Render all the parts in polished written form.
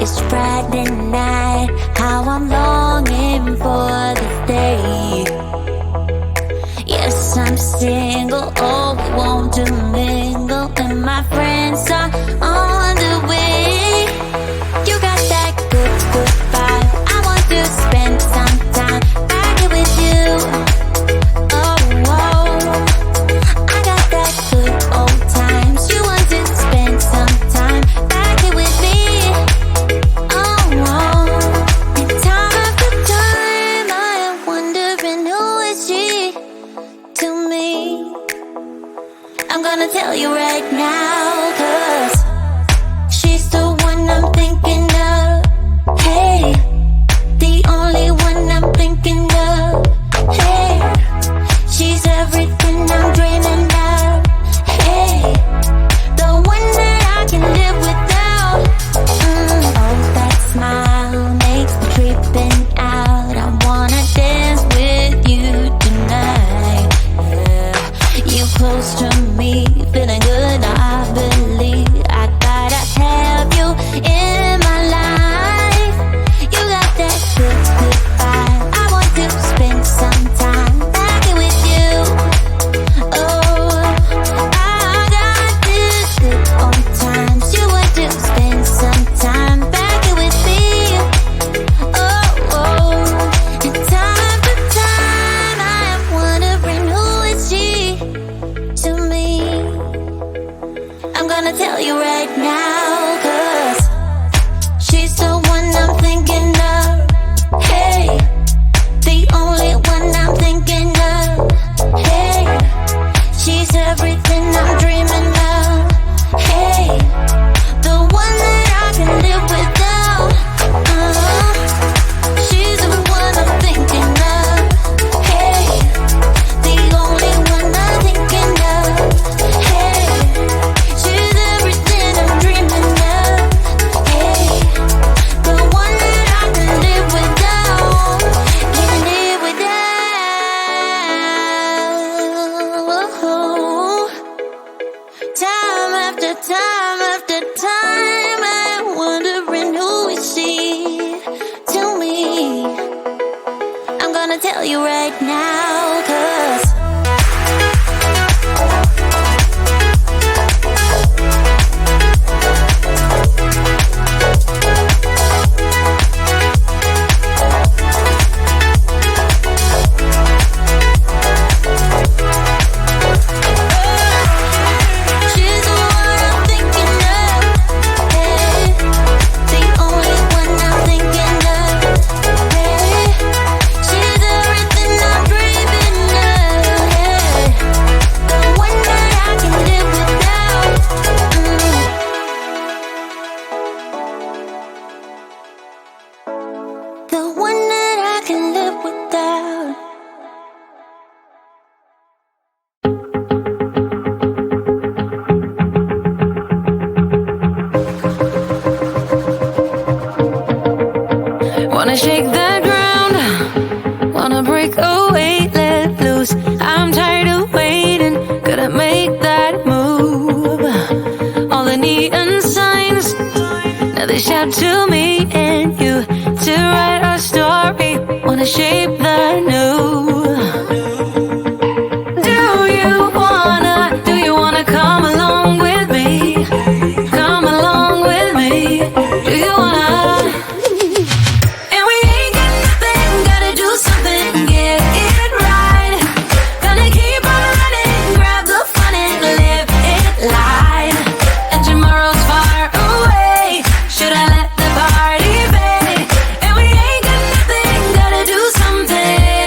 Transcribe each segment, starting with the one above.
It's Friday night, how I'm longing for this day. Yes, I'm single, oh, we want to mingle, and my friends are on the way. You got that good, good vibe. I want to spend some time back here with you. Oh, whoa. I got that good old times. You want to spend some time back here with me. Oh, whoa. And time after time, I am wondering who is she to me. I'm gonna tell you right now, 'cause she's the one I'm thinking of. Hey, the only one I'm thinking of. Hey, she's everything I'm dreaming of. Hey, the one that I can live without. Oh, that smile makes me creeping out. I wanna dance with you tonight. Yeah, you close to me, feeling good. I believe I gotta have you in my life. You got that good, good vibe. I want to spend some time back here with you. Oh, I got this good old times. You want to spend some time back here with me. Oh, oh. And time after time, I am wondering who is she to me. I'm gonna tell you right now, 'cause she's the one I'm thinking of. Hey, the only one I'm thinking of. Hey, she's everything I'm dreaming of. Hey, the one that I can live without. She's the one I'm thinking of. Hey, the only one I'm thinking of. Hey, she's everything I'm dreaming of. Hey, the one that I can live without. Can live without. Time after time after time, I'm wondering who is she to me. I'm gonna tell you right now, 'cause she's the one I'm thinking of. Hey, the only one I'm thinking of. Hey, she's everything I'm dreaming of. Hey, the one that I can live without. The one that I can live without. Wanna shake the ground, wanna break away, let loose. I'm tired of waiting, gotta make that move. All the neon signs, now they shout to me and you to write our story. Wanna shape the new. Do you wanna come along with me? Come along with me. Do you wanna? And we ain't got nothing, gotta do something, get it right. Gonna keep on running, grab the fun and live it light. And tomorrow's far away, should I let the party fade? And we ain't got nothing, gotta do something.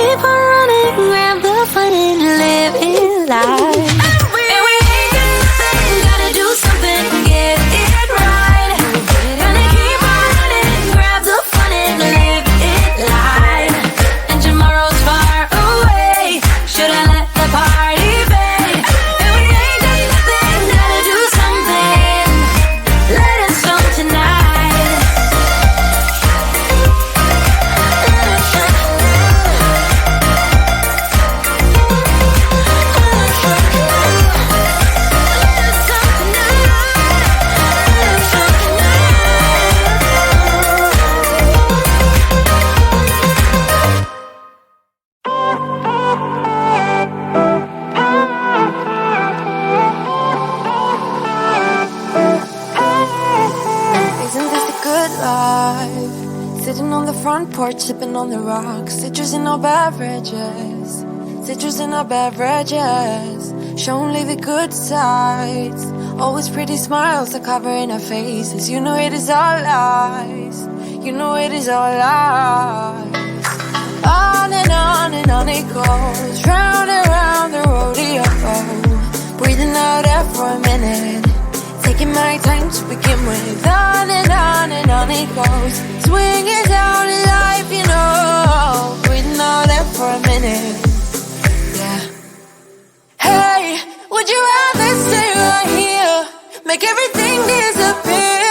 keep on running, grab the fun and live it life. And we ain't got nothing, gotta do something, get it right. Gonna keep on running, grab the fun and live it life. And tomorrow's far away, should I let the party fade? And we ain't got nothing, gotta do something, let it snow tonight. Isn't this a good life? Sitting on the front porch, sipping on the rocks. Citrus in our beverages. Citrus in our beverages. Show only the good sides. Always pretty smiles are covering our faces. You know it is all lies. You know it is all lies. On and on it goes. Round and round the rodeo. Breathing out air for a minute. Taking my time to begin with. On and on it goes. Swinging down in life, you know. Breathing out air for a minute. Yeah. Hey, would you rather stay right here? Make everything disappear.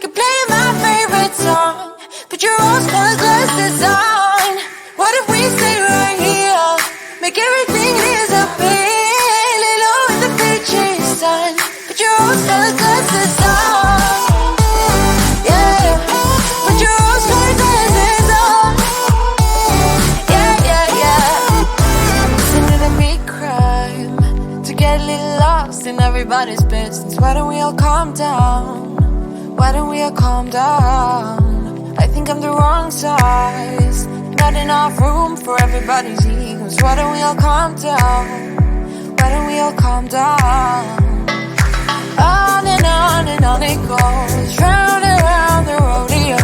Could play my favorite song. Put your rose-colored glasses on. What if we stay right here? Make everything disappear. Lay low in the beaching sun. Put your rose-colored glasses on. Yeah. Put your rose-colored glasses on. Yeah, yeah, yeah. Isn't it a big crime to get a little lost in everybody's business? Why don't we all calm down? Why don't we all calm down? I think I'm the wrong size. Not enough room for everybody's egos. Why don't we all calm down? Why don't we all calm down? On and on it goes. Round and round the rodeo.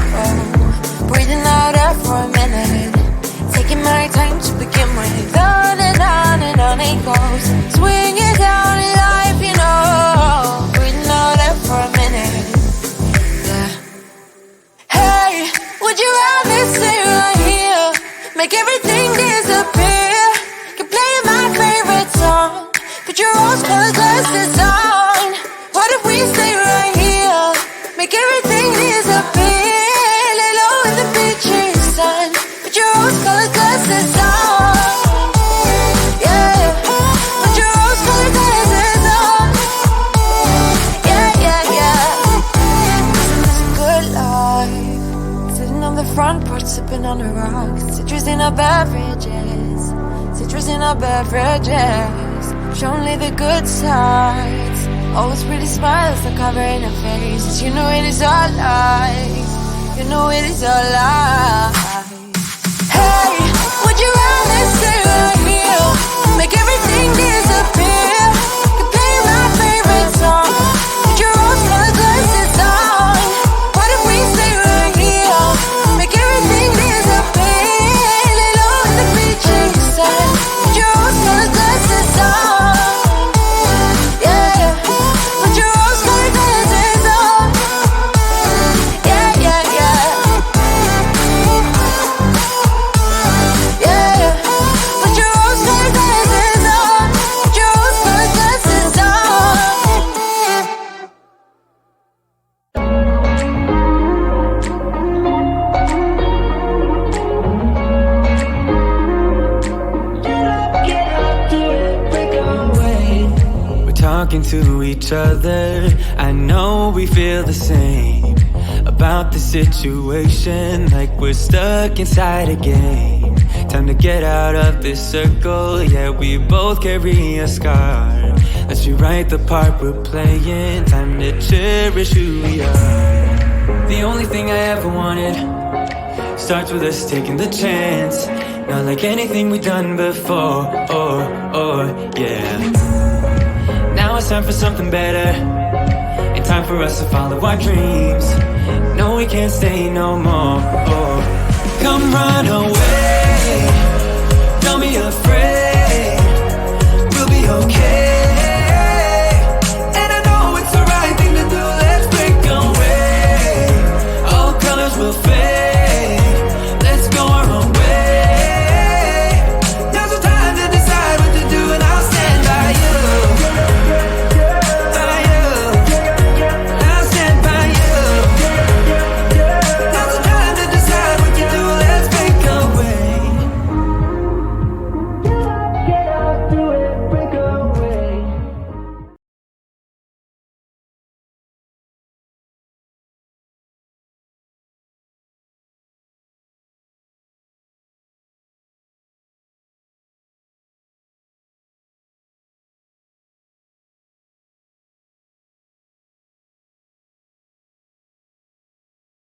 Breathing out air for a minute. Taking my time to begin with. On and on it goes. Swinging down in life, you know. Breathing out air for a minute. Yeah. Hey, would you rather stay right here? Make everything disappear. Can play my favorite song. Put your rose-colored glasses on. What if we stay right here? Make everything disappear. Lay low in the beaching sun. Put your rose-colored glasses on. Yeah. Put your rose-colored glasses on. Yeah, yeah, yeah. Isn't this a good life? Sitting on the front porch, sipping on the rocks. Citrus in our beverages. Citrus in our beverages. Show only the good sides. Always pretty smiles are covering our faces. You know it is all lies. You know it is all lies. Hey, would you rather stay right here? Make everything disappear. Could play my favorite song. Put your rose-colored glasses on. What if we stay right here? Make everything disappear. Lay low in the beaching sun. Put your rose-colored glasses on. Yeah. Put your rose-colored glasses on. Yeah, yeah, yeah. Yeah. Put your rose-colored glasses on. Put your rose-colored glasses on. We're talking to each other. I know we feel the same about the situation, like we're stuck inside a game. Time to get out of this circle. Yeah, we both carry a scar. Let's rewrite the part we're playing. Time to cherish who we are. The only thing I ever wanted starts with us taking the chance. Not like anything we've done before. Yeah. Now it's time for something better, and time for us to follow our dreams. No, we can't stay no more. Come run away